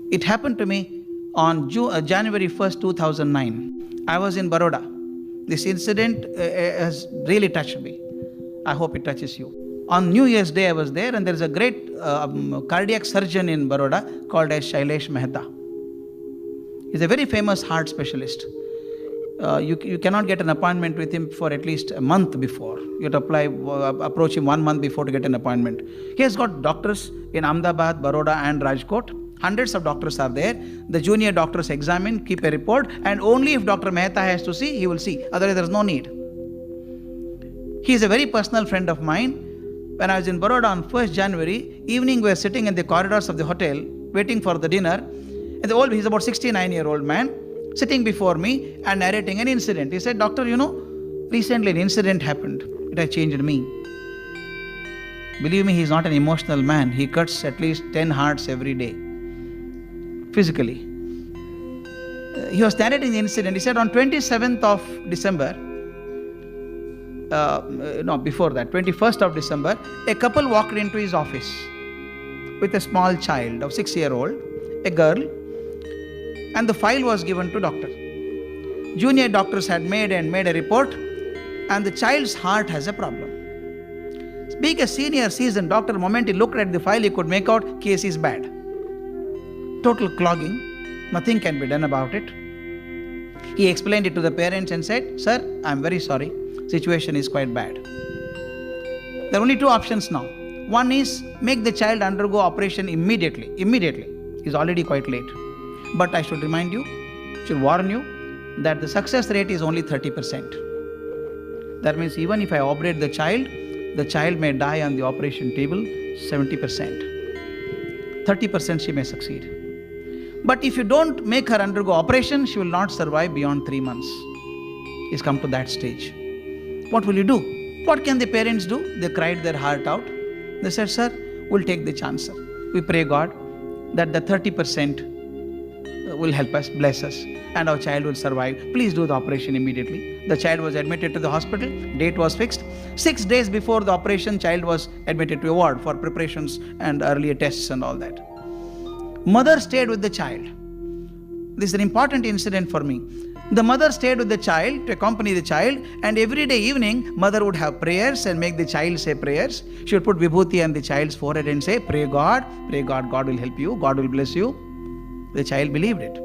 It happened to me on January 1st, 2009. I was in Baroda. This incident has really touched me. I hope it touches you. On New Year's Day, I was there, and there is a great cardiac surgeon in Baroda called as Shailesh Mehta. He's a very famous heart specialist. You cannot get an appointment with him for at least a month before. You have to approach him 1 month before to get an appointment. He has got doctors in Ahmedabad, Baroda and Rajkot. Hundreds of doctors are there. The junior doctors examine, keep a report, and only if Dr. Mehta has to see, he will see. Otherwise, there is no need. He is a very personal friend of mine. When I was in Baroda on 1st January, evening we were sitting in the corridors of the hotel, waiting for the dinner. And he's about 69-year-old man, sitting before me and narrating an incident. He said, "Doctor, recently an incident happened. It has changed me." Believe me, he's not an emotional man. He cuts at least 10 hearts every day, physically. He was narrating the incident. He said on 27th of December, before that, 21st of December, a couple walked into his office with a small child of 6-year-old, a girl, and the file was given to doctor. Junior doctors had made a report, and the child's heart has a problem. Being a senior seasoned doctor, the moment he looked at the file, he could make out case is bad. Total clogging, nothing can be done about it. He explained it to the parents and said, "Sir, I'm very sorry, situation is quite bad. There are only two options now. One is make the child undergo operation immediately. It's already quite late. But I should remind you, should warn you, that the success rate is only 30%. That means even if I operate the child may die on the operation table 70%. 30% she may succeed. But if you don't make her undergo operation, she will not survive beyond 3 months. It's come to that stage. What will you do?" What can the parents do? They cried their heart out. They said, "Sir, we'll take the chance, sir. We pray God that the 30% will help us, bless us, and our child will survive. Please do the operation immediately." The child was admitted to the hospital. Date was fixed. 6 days before the operation, child was admitted to a ward for preparations and earlier tests and all that. Mother stayed with the child. This is an important incident for me. The mother stayed with the child to accompany the child, and every day evening, mother would have prayers and make the child say prayers. She would put vibhuti on the child's forehead and say, pray God, God will help you, God will bless you." The child believed it.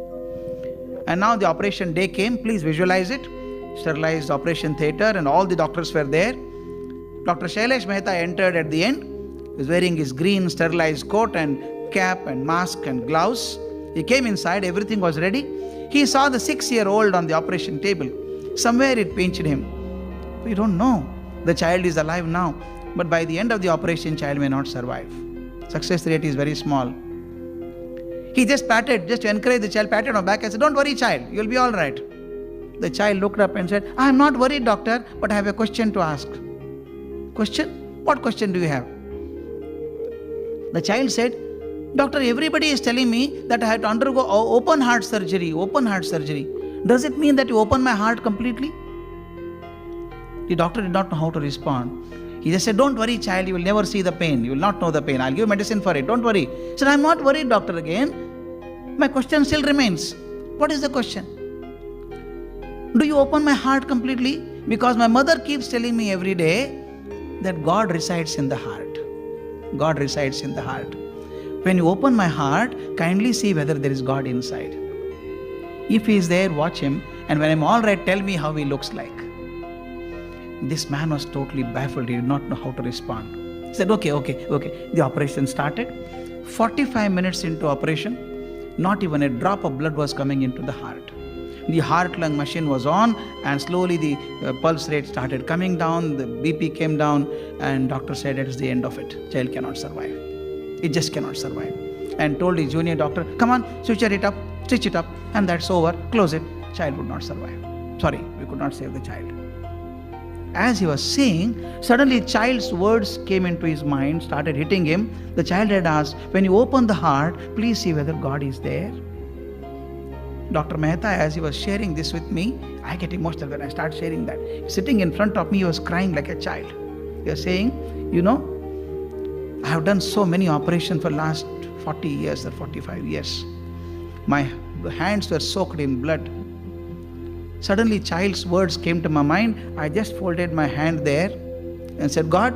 And now the operation day came. Please visualize it. Sterilized operation theatre, and all the doctors were there. Dr. Shailesh Mehta entered at the end. He was wearing his green sterilized coat and cap and mask and gloves. He came inside, everything was ready. He saw the 6-year-old on the operation table. Somewhere it pinched him. We don't know. The child is alive now, but by the end of the operation, child may not survive. Success rate is very small. He just to encourage the child, patted on the back and said, "Don't worry, child, you'll be all right." The child looked up and said, "I'm not worried, doctor, but I have a question to ask." "Question? What question do you have?" The child said, "Doctor, everybody is telling me that I have to undergo open heart surgery. Does it mean that you open my heart completely?" The doctor did not know how to respond. He just said, "Don't worry, child, you will never see the pain. You will not know the pain. I'll give medicine for it. Don't worry." He said, "I'm not worried, doctor, again. My question still remains." "What is the question?" "Do you open my heart completely? Because my mother keeps telling me every day that God resides in the heart. God resides in the heart. When you open my heart, kindly see whether there is God inside. If he is there, watch him, and when I'm all right, tell me how he looks like." This man was totally baffled. He did not know how to respond. He said, okay. The operation started. 45 minutes into operation, not even a drop of blood was coming into the heart. The heart-lung machine was on, and slowly the pulse rate started coming down, the BP came down, and doctor said it is the end of it. Child cannot survive. It just cannot survive. And told his junior doctor, "Come on, switch it up, stitch it up, and that's over, close it." Child would not survive. Sorry, we could not save the child. As he was saying, suddenly child's words came into his mind, started hitting him. The child had asked, "When you open the heart, please see whether God is there." Dr. Mehta, as he was sharing this with me, I get emotional when I start sharing that. Sitting in front of me, he was crying like a child. He was saying, I have done so many operations for last 40 years or 45 years. My hands were soaked in blood. Suddenly, child's words came to my mind. I just folded my hand there and said, God,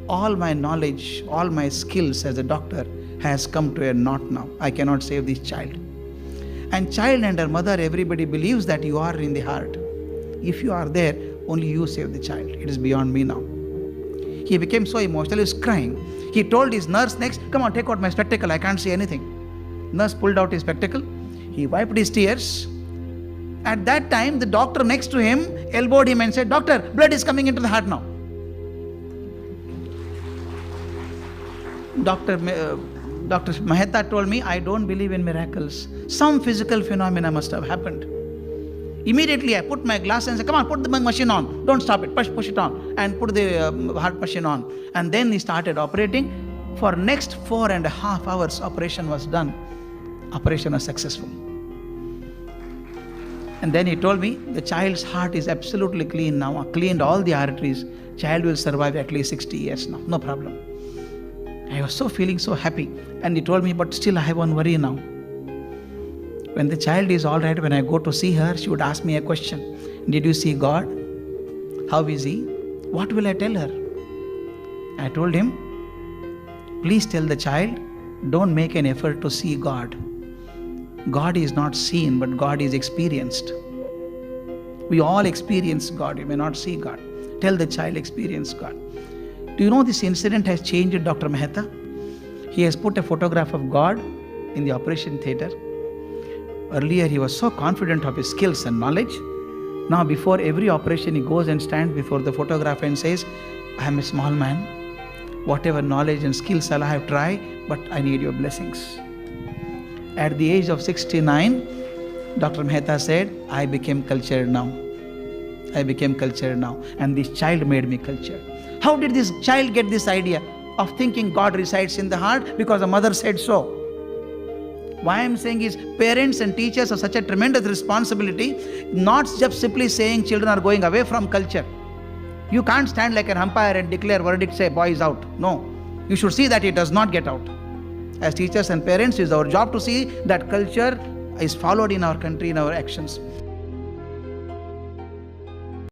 all my knowledge, all my skills as a doctor has come to a knot now. I cannot save this child. And child and her mother, everybody believes that you are in the heart. If you are there, only you save the child. It is beyond me now. He became so emotional, he was crying. He told his nurse next, come on, take out my spectacle, I can't see anything. Nurse pulled out his spectacle. He wiped his tears. At that time, the doctor next to him elbowed him and said, Doctor, blood is coming into the heart now. Dr. Mehta told me, I don't believe in miracles. Some physical phenomena must have happened. Immediately I put my glass and said, come on, put the machine on. Don't stop it, push it on. And put the heart machine on. And then he started operating. For next 4.5 hours, operation was done. Operation was successful. And then he told me, the child's heart is absolutely clean now. Cleaned all the arteries. Child will survive at least 60 years now. No problem. I was feeling so happy. And he told me, but still I have one worry now. When the child is all right, when I go to see her, she would ask me a question. Did you see God? How is he? What will I tell her? I told him, please tell the child, don't make an effort to see God. God is not seen, but God is experienced. We all experience God. You may not see God. Tell the child, experience God. Do you know this incident has changed Dr. Mehta? He has put a photograph of God in the operation theatre. Earlier, he was so confident of his skills and knowledge. Now, before every operation, he goes and stands before the photograph and says, I am a small man. Whatever knowledge and skills I have tried, but I need your blessings. At the age of 69, Dr. Mehta said, I became cultured now. I became cultured now. And this child made me cultured. How did this child get this idea of thinking God resides in the heart? Because the mother said so. Why I am saying is, parents and teachers have such a tremendous responsibility, not just simply saying children are going away from culture. You can't stand like an umpire and declare verdict, say boy is out. No. You should see that it does not get out. As teachers and parents, it is our job to see that culture is followed in our country, in our actions.